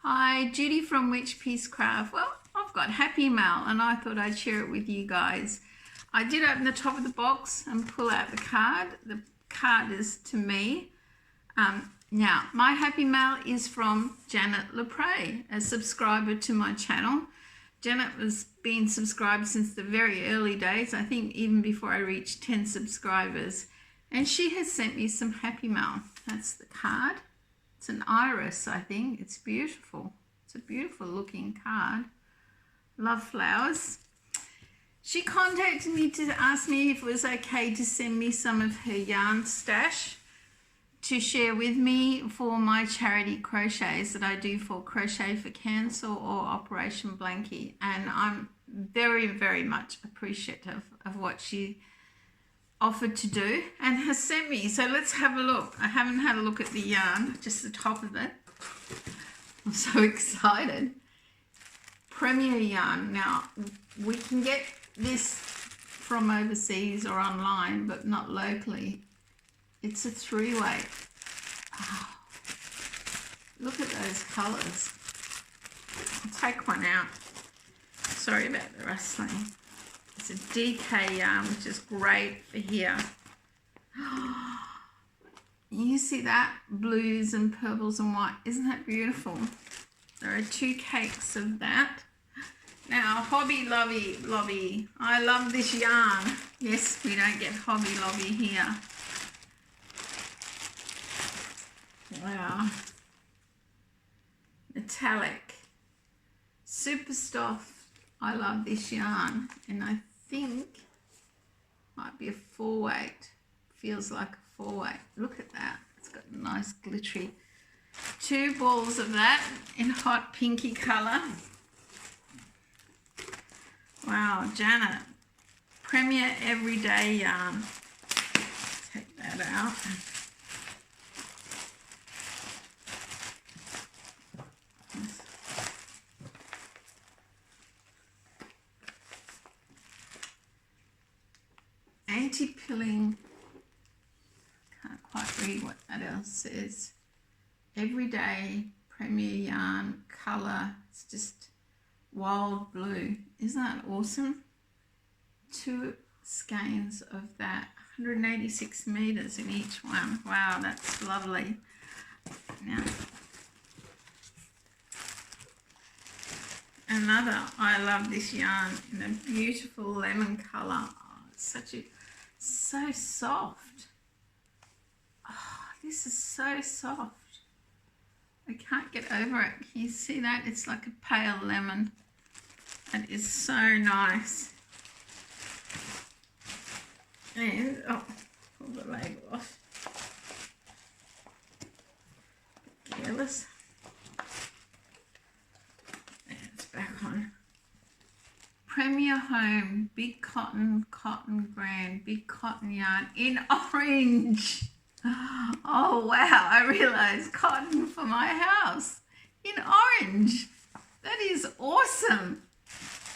Hi, Judy from Witch Piece Craft. Well, I've got Happy Mail and I thought I'd share it with you guys. I did open the top of the box and pull out the card. The card is to me. Now, my Happy Mail is from Janet Lepre, a subscriber to my channel. Janet has been subscribed since the very early days, I think even before I reached 10 subscribers. And she has sent me some Happy Mail. That's the card. It's an iris, I think. It's beautiful. It's a beautiful looking card. Love flowers. She contacted me to ask me if it was okay to send me some of her yarn stash to share with me for my charity crochets that I do for Crochet for Cancer or Operation Blankie. And I'm very, very much appreciative of what she offered to do and has sent me. So let's have a look. I haven't had a look at the yarn, just the top of it. I'm so excited. Premier yarn. Now, we can get this from overseas or online, but not locally. It's a 3-weight. Oh, look at those colours. I'll take one out. Sorry about the rustling. It's a DK yarn, which is great for here. You see that? Blues and purples and white. Isn't that beautiful? There are 2 cakes of that. Now, Hobby Lobby. I love this yarn. Yes, we don't get Hobby Lobby here. Wow. Metallic. Super soft. I love this yarn. And I think might be a 4-weight. Feels like a 4-weight. Look at that. It's got a nice glittery. 2 balls of that in hot pinky colour. Wow, Janet. Premier Everyday Yarn. Take that out. Anti-pilling. Can't quite read what that else says. Everyday Premier Yarn colour. It's just wild blue. Isn't that awesome? 2 skeins of that. 186 meters in each one. Wow, that's lovely. Now, another. I love this yarn in a beautiful lemon colour. Oh, it's so soft. Oh, this is so soft. I can't get over it. Can you see that? It's like a pale lemon. It is so nice. And, oh, pull the label off. Careless. And it's back on. Premier Home, big cotton brand, big cotton yarn in orange. Oh wow, I realised cotton for my house in orange. That is awesome.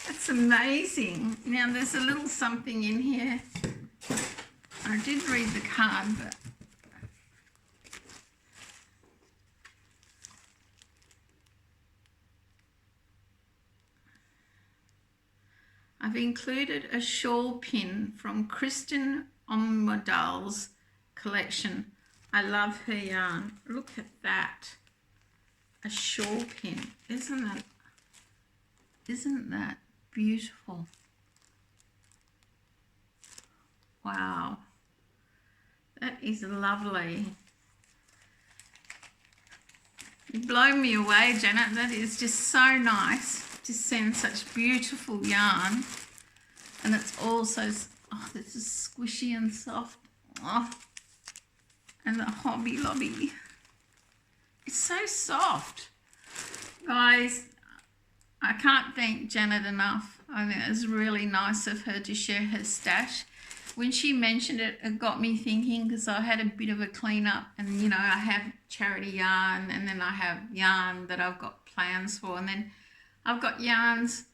That's amazing. Now there's a little something in here. I did read the card, but I've included a shawl pin from Kristen Omodal's collection. I love her yarn. Look at that. A shawl pin. Isn't that beautiful? Wow. That is lovely. You blow me away, Janet. That is just so nice to send such beautiful yarn. And it's also, oh, this is squishy and soft. Oh. And the Hobby Lobby. It's so soft. Guys, I can't thank Janet enough. I think it was really nice of her to share her stash. When she mentioned it, it got me thinking because I had a bit of a clean up and, you know, I have charity yarn and then I have yarn that I've got plans for, and then I've got yarns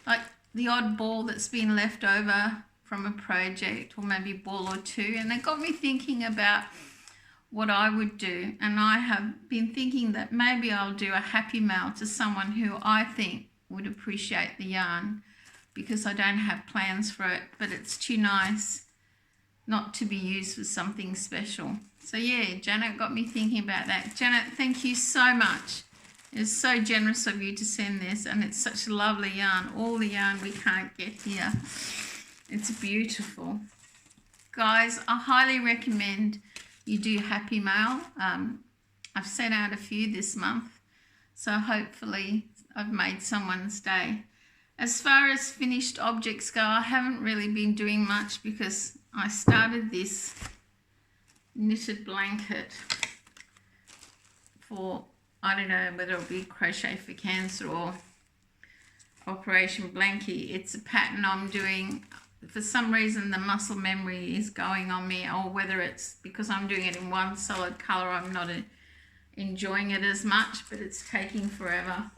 like the odd ball that's been left over from a project or maybe a ball or 2, and it got me thinking about what I would do, and I have been thinking that maybe I'll do a happy mail to someone who I think would appreciate the yarn, because I don't have plans for it, but it's too nice not to be used for something special. So yeah, Janet got me thinking about that. Janet, thank you so much. It's so generous of you to send this, and it's such a lovely yarn. All the yarn we can't get here. It's beautiful. Guys, I highly recommend you do happy mail. I've sent out a few this month, so hopefully I've made someone's day. As far as finished objects go, I haven't really been doing much because I started this knitted blanket for, I don't know whether it'll be Crochet for Cancer or Operation Blankie. It's a pattern I'm doing. For some reason the muscle memory is going on me, or whether it's because I'm doing it in one solid colour, I'm not enjoying it as much, but it's taking forever.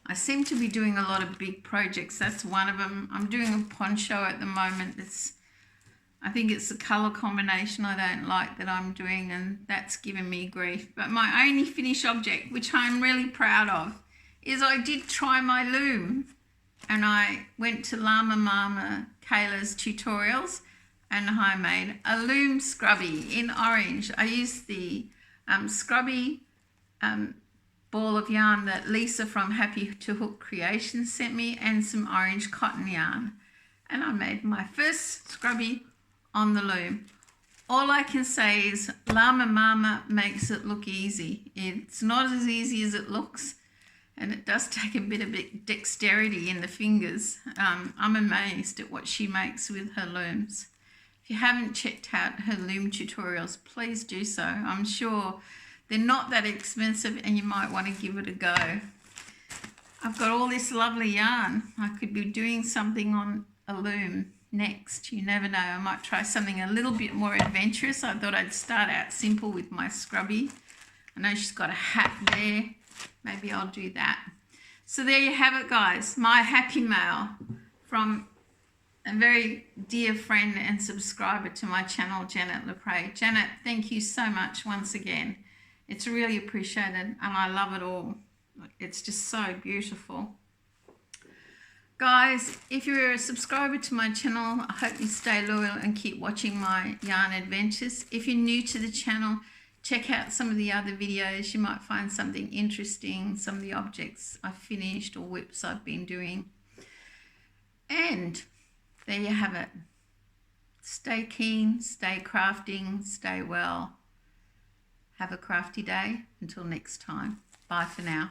I seem to be doing a lot of big projects. That's one of them. I'm doing a poncho at the moment. I think it's the colour combination I don't like that I'm doing, and that's given me grief. But my only finished object, which I'm really proud of, is I did try my loom, and I went to Llama Mama Kayla's tutorials and I made a loom scrubby in orange. I used the scrubby ball of yarn that Lisa from Happy to Hook Creations sent me, and some orange cotton yarn, and I made my first scrubby on the loom. All I can say is Llama Mama makes it look easy. It's not as easy as it looks, and it does take a bit of dexterity in the fingers. I'm amazed at what she makes with her looms. If you haven't checked out her loom tutorials, please do so. I'm sure they're not that expensive and you might want to give it a go. I've got all this lovely yarn. I could be doing something on a loom next. You never know. I might try something a little bit more adventurous. I thought I'd start out simple with my scrubby. I know she's got a hat there. Maybe I'll do that. So there you have it, guys. My happy mail from a very dear friend and subscriber to my channel, Janet Lepre. Janet, thank you so much once again. It's really appreciated, and I love it all. It's just so beautiful. Guys, if you're a subscriber to my channel, I hope you stay loyal and keep watching my yarn adventures. If you're new to the channel, check out some of the other videos. You might find something interesting, some of the objects I've finished or whips I've been doing. And there you have it. Stay keen, stay crafting, stay well. Have a crafty day. Until next time. Bye for now.